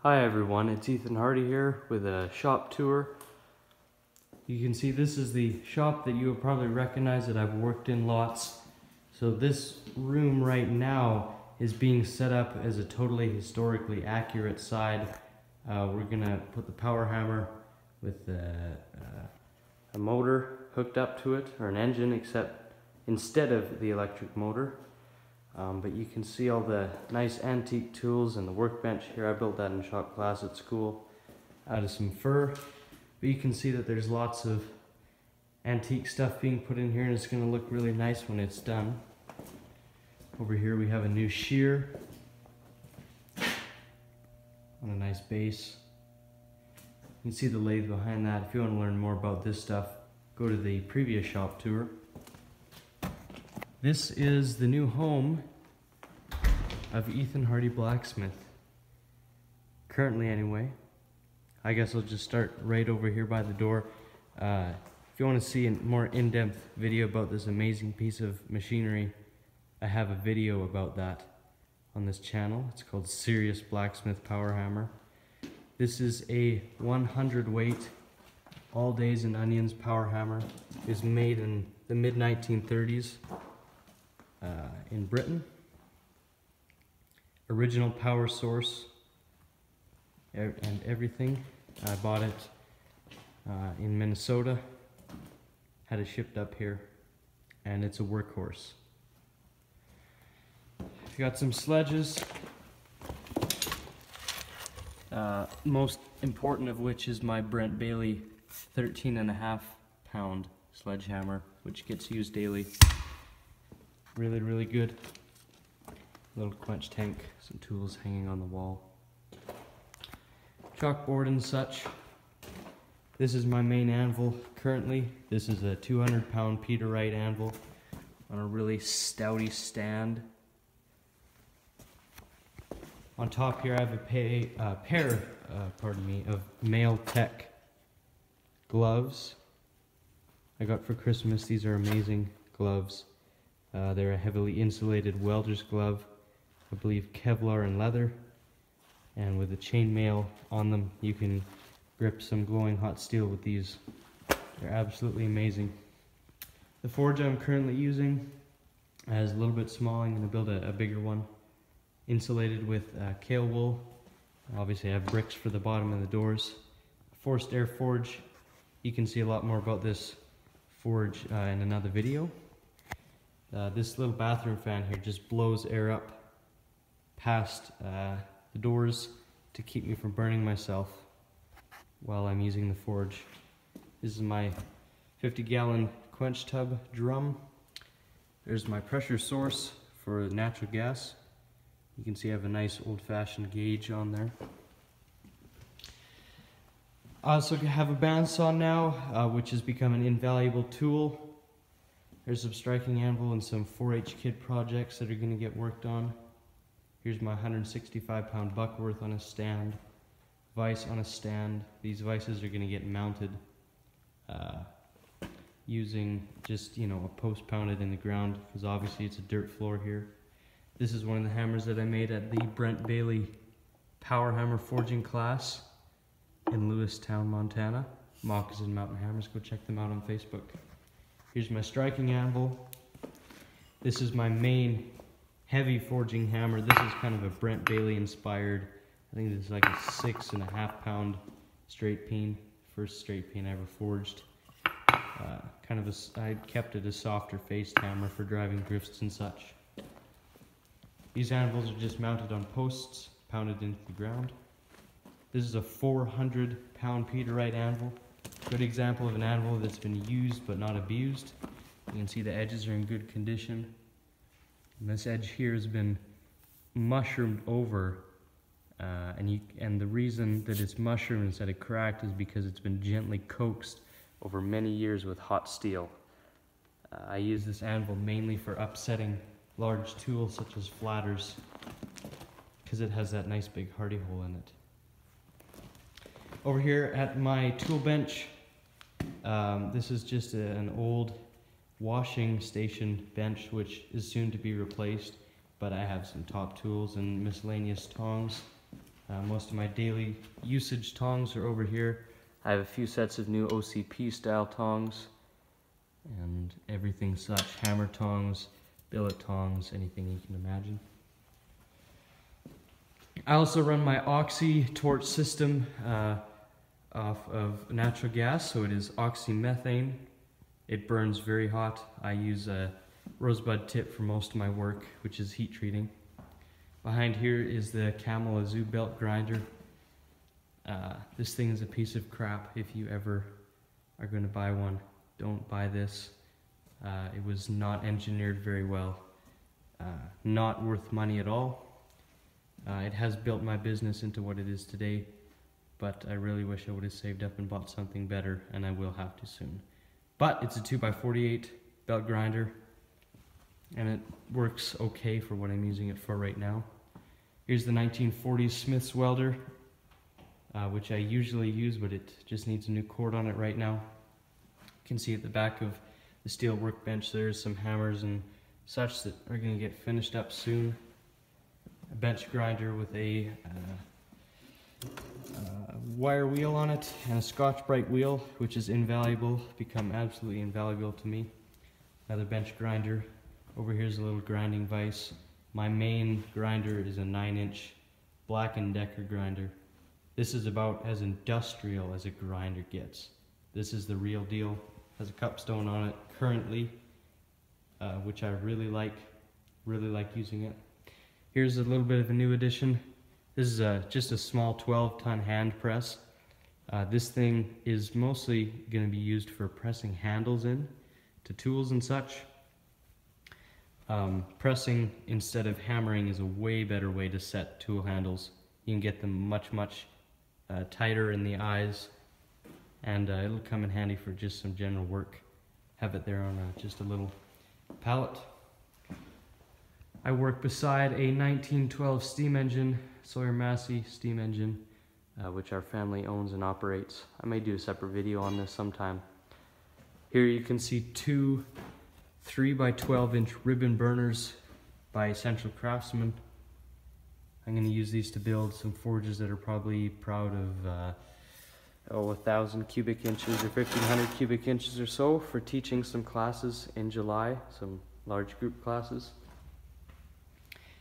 Hi everyone, it's Ethan Hardy here with a shop tour. You can see this is the shop that you will probably recognize that I've worked in lots. So this room right now is being set up as a totally historically accurate side. We're gonna put the power hammer with a motor hooked up to it, or an engine, except instead of the electric motor. But you can see all the nice antique tools and the workbench here. I built that in shop class at school out of some fir. But you can see that there's lots of antique stuff being put in here, and it's going to look really nice when it's done. Over here we have a new shear on a nice base. You can see the lathe behind that. If you want to learn more about this stuff, go to the previous shop tour. This is the new home of Ethan Hardy Blacksmith. Currently anyway. I guess I'll just start right over here by the door. If you want to see a more in-depth video about this amazing piece of machinery, I have a video about that on this channel. It's called Serious Blacksmith Power Hammer. This is a 100 weight all days and onions power hammer. It was made in the mid-1930s. In Britain. Original power source and everything. I bought it in Minnesota, had it shipped up here, and it's a workhorse. Got some sledges, most important of which is my Brent Bailey 13.5 pound sledgehammer, which gets used daily. Really good. Little quench tank, some tools hanging on the wall. Chalkboard and such. This is my main anvil currently. This is a 200-pound Wright anvil on a really stouty stand. On top here I have a pair of Male Tech gloves I got for Christmas. These are amazing gloves. They're a heavily insulated welder's glove, I believe Kevlar and leather, and with a chainmail on them you can grip some glowing hot steel with these. They're absolutely amazing. The forge I'm currently using is a little bit small. I'm going to build a bigger one, insulated with kale wool. Obviously I have bricks for the bottom and the doors. Forced air forge. You can see a lot more about this forge in another video. This little bathroom fan here just blows air up past the doors to keep me from burning myself while I'm using the forge. This is my 50-gallon quench tub drum. There's my pressure source for natural gas. You can see I have a nice old-fashioned gauge on there. I also have a bandsaw now, which has become an invaluable tool. There's some striking anvil and some 4-H kid projects that are going to get worked on. Here's my 165-pound Buckworth on a stand, vise on a stand. These vices are going to get mounted using just, a post pounded in the ground, because obviously it's a dirt floor here. This is one of the hammers that I made at the Brent Bailey Power Hammer Forging class in Lewistown, Montana. Moccasin Mountain Hammers, go check them out on Facebook. Here's my striking anvil. This is my main heavy forging hammer. This is kind of a Brent Bailey inspired. I think this is like a 6.5 pound straight peen. First straight peen I ever forged. I kept it a softer faced hammer for driving drifts and such. These anvils are just mounted on posts, pounded into the ground. This is a 400-pound Wright anvil. Good example of an anvil that's been used but not abused. You can see the edges are in good condition. And this edge here has been mushroomed over, and the reason that it's mushroomed instead of cracked is because it's been gently coaxed over many years with hot steel. I use this anvil mainly for upsetting large tools such as flatters, because it has that nice big hardy hole in it. Over here at my tool bench, this is just an old washing station bench which is soon to be replaced, but I have some top tools and miscellaneous tongs Most of my daily usage tongs are over here. I have a few sets of new OCP style tongs and everything such, hammer tongs, billet tongs, anything you can imagine. I also run my oxy torch system off of natural gas, so it is oxymethane. It burns very hot. I use a rosebud tip for most of my work, which is heat treating. Behind here is the Camel Azoo belt grinder. This thing is a piece of crap. If you ever are going to buy one, don't buy this. It was not engineered very well. Not worth money at all. It has built my business into what it is today, but I really wish I would have saved up and bought something better, and I will have to soon. But it's a 2x48 belt grinder, and it works okay for what I'm using it for right now. Here's the 1940s Smith's welder, which I usually use, but it just needs a new cord on it right now. You can see at the back of the steel workbench there's some hammers and such that are going to get finished up soon. A bench grinder with a wire wheel on it and a Scotch-Brite wheel, which is invaluable, become absolutely invaluable to me. Another bench grinder. Over here's a little grinding vise. My main grinder is a 9-inch Black & Decker grinder. This is about as industrial as a grinder gets. This is the real deal. Has a cupstone on it currently, which I really like using it. Here's a little bit of a new addition. This is just a small 12-ton hand press. This thing is mostly going to be used for pressing handles in to tools and such. Pressing instead of hammering is a way better way to set tool handles. You can get them much tighter in the eyes, and it'll come in handy for just some general work. Have it there on just a little pallet. I work beside a 1912 steam engine, Sawyer Massey steam engine, which our family owns and operates. I may do a separate video on this sometime. Here you can see two 3x12-inch ribbon burners by Essential Craftsman. I'm going to use these to build some forges that are probably proud of 1,000 cubic inches or 1,500 cubic inches or so for teaching some classes in July, some large group classes.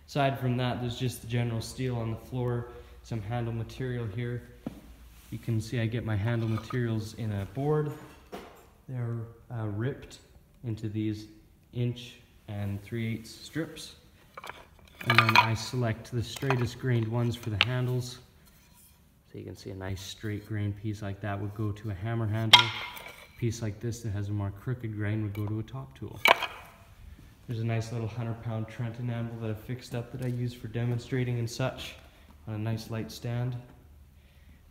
Aside from that, there's just the general steel on the floor, some handle material here. You can see I get my handle materials in a board. They're ripped into these 1 3/8 strips. And then I select the straightest grained ones for the handles. So you can see a nice straight grain piece like that would go to a hammer handle. A piece like this that has a more crooked grain would go to a top tool. There's a nice little 100-pound Trenton anvil that I've fixed up that I use for demonstrating and such on a nice light stand.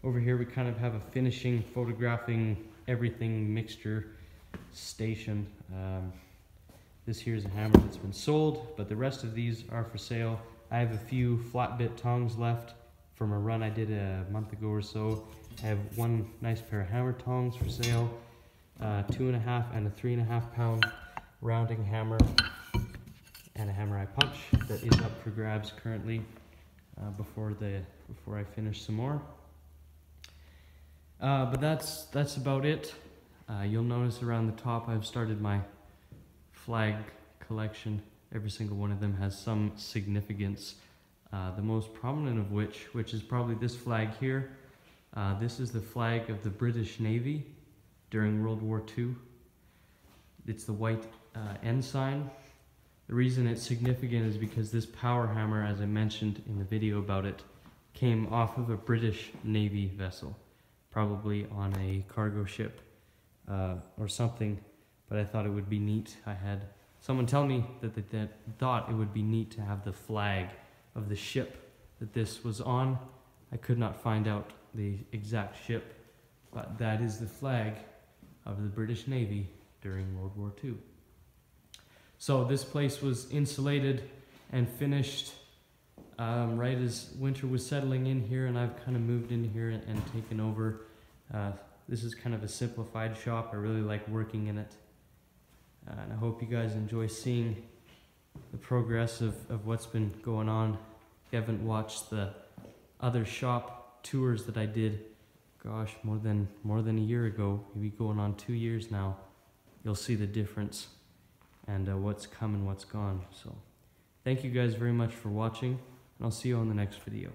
Over here we kind of have a finishing, photographing everything mixture station. This here is a hammer that's been sold, but the rest of these are for sale. I have a few flat bit tongs left from a run I did a month ago or so. I have one nice pair of hammer tongs for sale, 2.5 and a 3.5 pound rounding hammer, and a hammer I punch that is up for grabs currently before I finish some more. But that's about it. You'll notice around the top I've started my flag collection. Every single one of them has some significance. The most prominent of which is probably this flag here. This is the flag of the British Navy during World War II. It's the white ensign. The reason it's significant is because this power hammer, as I mentioned in the video about it, came off of a British Navy vessel, probably on a cargo ship or something, but I thought it would be neat. I had someone tell me that they thought it would be neat to have the flag of the ship that this was on. I could not find out the exact ship, but that is the flag of the British Navy during World War II. So this place was insulated and finished right as winter was settling in here, and I've kind of moved in here and taken over. This is kind of a simplified shop. I really like working in it. And I hope you guys enjoy seeing the progress of what's been going on. If you haven't watched the other shop tours that I did, gosh, more than a year ago, maybe going on 2 years now, you'll see the difference and what's come and what's gone. So thank you guys very much for watching, and I'll see you on the next video.